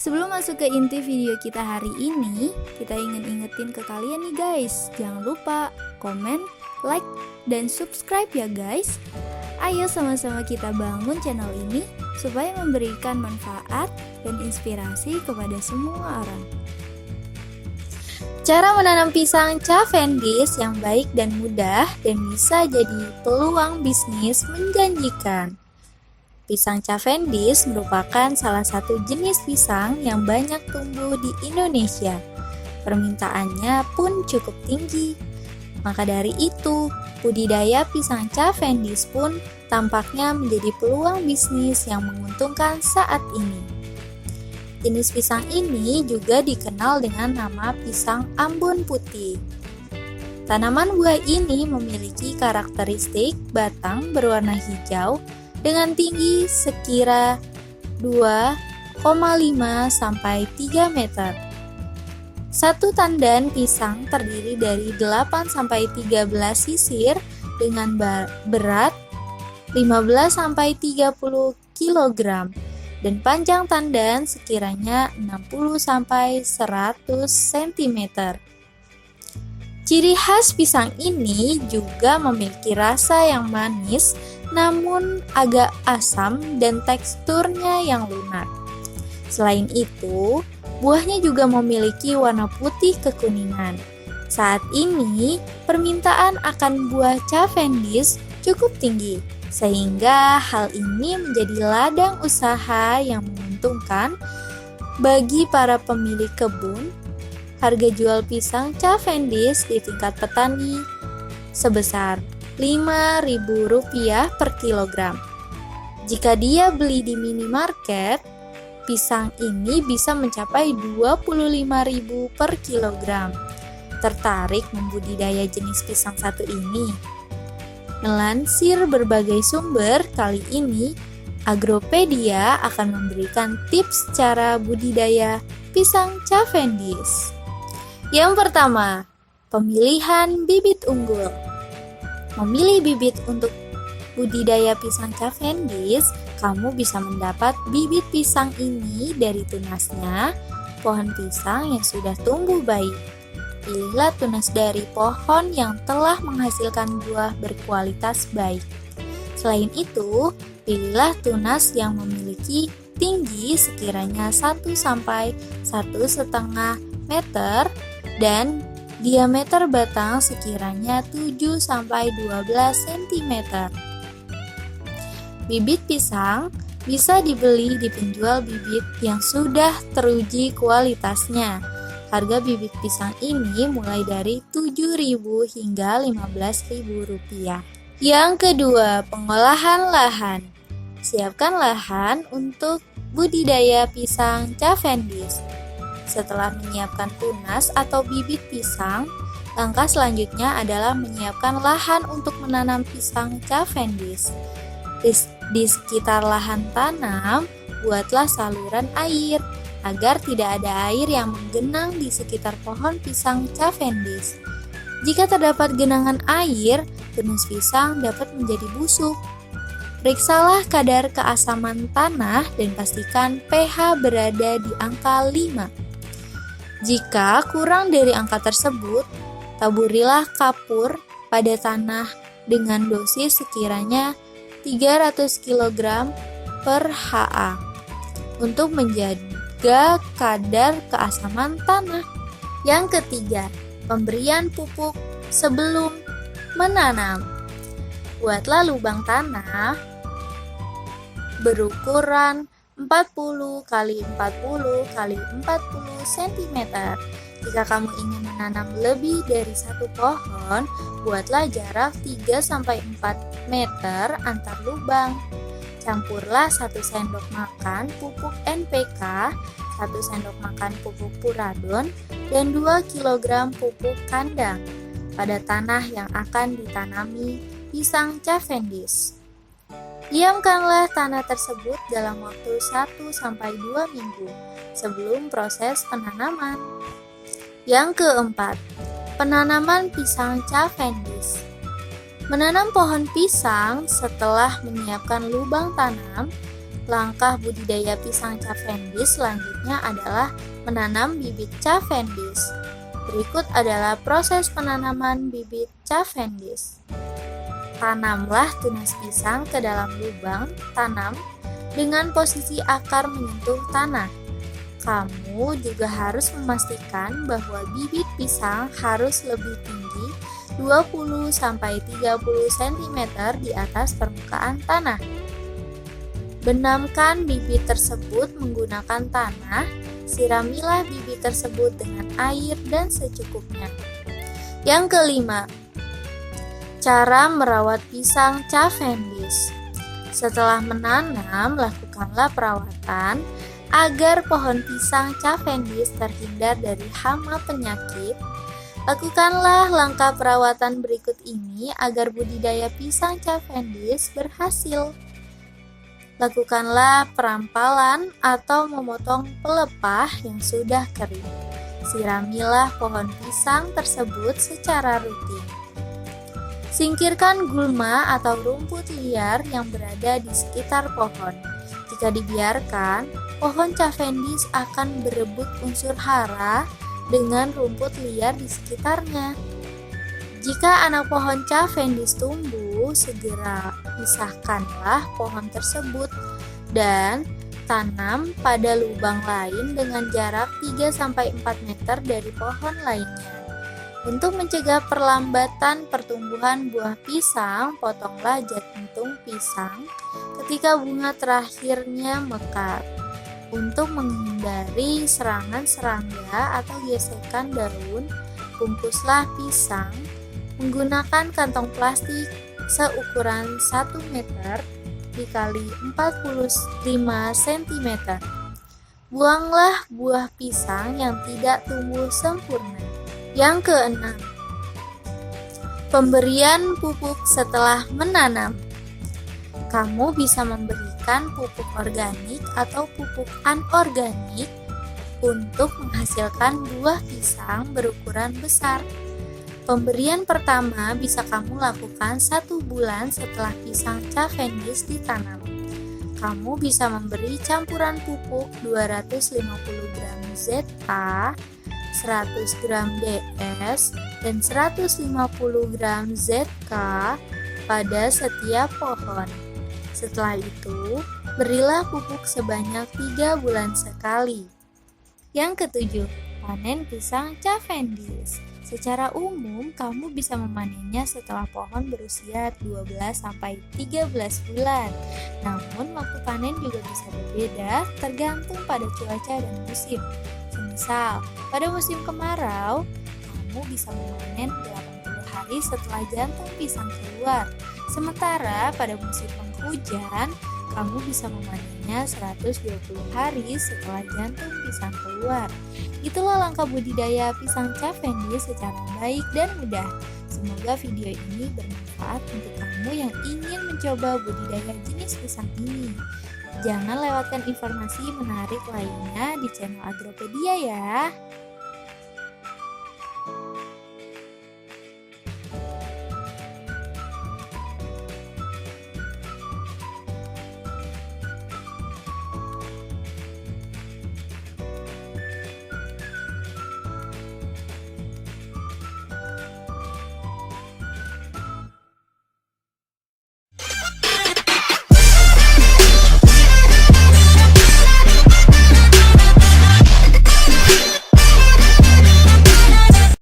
Sebelum masuk ke inti video kita hari ini, kita ingin ingetin ke kalian nih guys, jangan lupa komen, like, dan subscribe ya guys. Ayo sama-sama kita bangun channel ini supaya memberikan manfaat dan inspirasi kepada semua orang. Cara menanam pisang Cavendish yang baik dan mudah dan bisa jadi peluang bisnis menjanjikan. Pisang Cavendish merupakan salah satu jenis pisang yang banyak tumbuh di Indonesia. Permintaannya pun cukup tinggi. Maka dari itu, budidaya pisang Cavendish pun tampaknya menjadi peluang bisnis yang menguntungkan saat ini. Jenis pisang ini juga dikenal dengan nama pisang Ambon putih. Tanaman buah ini memiliki karakteristik batang berwarna hijau dengan tinggi sekira 2,5 sampai 3 meter. Satu tandan pisang terdiri dari 8 sampai 13 sisir dengan berat 15 sampai 30 kg dan panjang tandan sekiranya 60 sampai 100 cm. Ciri khas pisang ini juga memiliki rasa yang manis namun agak asam dan teksturnya yang lunak. Selain itu, buahnya juga memiliki warna putih kekuningan. Saat ini, permintaan akan buah Cavendish cukup tinggi, sehingga hal ini menjadi ladang usaha yang menguntungkan bagi para pemilik kebun. Harga jual pisang Cavendish di tingkat petani sebesar Rp5.000 per kilogram. Jika dia beli di minimarket, pisang ini bisa mencapai Rp25.000 per kilogram. Tertarik membudidaya jenis pisang satu ini? Melansir berbagai sumber, kali ini Agropedia akan memberikan tips cara budidaya pisang Cavendish. Yang pertama, pemilihan bibit unggul. Memilih bibit untuk budidaya pisang Cavendish, kamu bisa mendapat bibit pisang ini dari tunasnya pohon pisang yang sudah tumbuh baik. Pilihlah tunas dari pohon yang telah menghasilkan buah berkualitas baik. Selain itu, pilihlah tunas yang memiliki tinggi sekiranya 1 sampai 1,5 meter dan diameter batang sekiranya 7 sampai 12 cm. Bibit pisang bisa dibeli di penjual bibit yang sudah teruji kualitasnya. Harga bibit pisang ini mulai dari Rp7.000 hingga Rp15.000. Yang kedua, pengolahan lahan. Siapkan lahan untuk budidaya pisang Cavendish. Setelah menyiapkan tunas atau bibit pisang, langkah selanjutnya adalah menyiapkan lahan untuk menanam pisang Cavendish. Di sekitar lahan tanam, buatlah saluran air agar tidak ada air yang menggenang di sekitar pohon pisang Cavendish. Jika terdapat genangan air, tunas pisang dapat menjadi busuk. Periksalah kadar keasaman tanah dan pastikan pH berada di angka 5. Jika kurang dari angka tersebut, taburilah kapur pada tanah dengan dosis sekiranya 300 kg per ha untuk menjaga kadar keasaman tanah. Yang ketiga, pemberian pupuk sebelum menanam. Buatlah lubang tanah berukuran 40 x 40 x 40 cm. Jika kamu ingin menanam lebih dari satu pohon, buatlah jarak 3 sampai 4 meter antar lubang. Campurlah 1 sendok makan pupuk NPK, 1 sendok makan pupuk puradon, dan 2 kg pupuk kandang pada tanah yang akan ditanami pisang Cavendish. Diamkanlah tanah tersebut dalam waktu 1 sampai 2 minggu sebelum proses penanaman. Yang keempat, penanaman pisang Cavendish. Menanam pohon pisang setelah menyiapkan lubang tanam, Langkah budidaya pisang Cavendish selanjutnya adalah menanam bibit Cavendish. Berikut adalah proses penanaman bibit Cavendish. Tanamlah tunas pisang ke dalam lubang tanam dengan posisi akar menyentuh tanah. Kamu juga harus memastikan bahwa bibit pisang harus lebih tinggi 20-30 cm di atas permukaan tanah. Benamkan bibit tersebut menggunakan tanah, siramilah bibit tersebut dengan air dan secukupnya. Yang kelima, cara merawat pisang Cavendish. Setelah menanam, lakukanlah perawatan agar pohon pisang Cavendish terhindar dari hama penyakit. Lakukanlah langkah perawatan berikut ini agar budidaya pisang Cavendish berhasil. Lakukanlah perampalan atau memotong pelepah yang sudah kering. Siramilah pohon pisang tersebut secara rutin. Singkirkan gulma atau rumput liar yang berada di sekitar pohon. Jika dibiarkan, pohon Cavendish akan berebut unsur hara dengan rumput liar di sekitarnya. Jika anak pohon Cavendish tumbuh, segera pisahkanlah pohon tersebut dan tanam pada lubang lain dengan jarak 3-4 meter dari pohon lainnya. Untuk mencegah perlambatan pertumbuhan buah pisang, potonglah jantung pisang ketika bunga terakhirnya mekar. Untuk menghindari serangan serangga atau gesekan daun, bungkuslah pisang menggunakan kantong plastik seukuran 1 meter dikali 45 cm. Buanglah buah pisang yang tidak tumbuh sempurna. Yang keenam, pemberian pupuk setelah menanam. Kamu bisa memberikan pupuk organik atau pupuk anorganik untuk menghasilkan buah pisang berukuran besar. Pemberian pertama bisa kamu lakukan 1 bulan setelah pisang Cavendish ditanam. Kamu bisa memberi campuran pupuk 250 gram ZA, 100 gram DS, dan 150 gram ZK pada setiap pohon. Setelah itu, berilah pupuk sebanyak 3 bulan sekali. Yang ketujuh, panen pisang Cavendish. Secara umum, kamu bisa memanennya setelah pohon berusia 12-13 bulan. Namun, waktu panen juga bisa berbeda tergantung pada cuaca dan musim. Semisal, pada musim kemarau, kamu bisa memanen 80 hari setelah jantung pisang keluar. Sementara pada musim penghujan, kamu bisa memanennya 120 hari setelah jantung pisang keluar. Itulah langkah budidaya pisang Cavendish secara baik dan mudah. Semoga video ini bermanfaat untuk kamu yang ingin mencoba budidaya jenis pisang ini. Jangan lewatkan informasi menarik lainnya di channel Agropedia ya.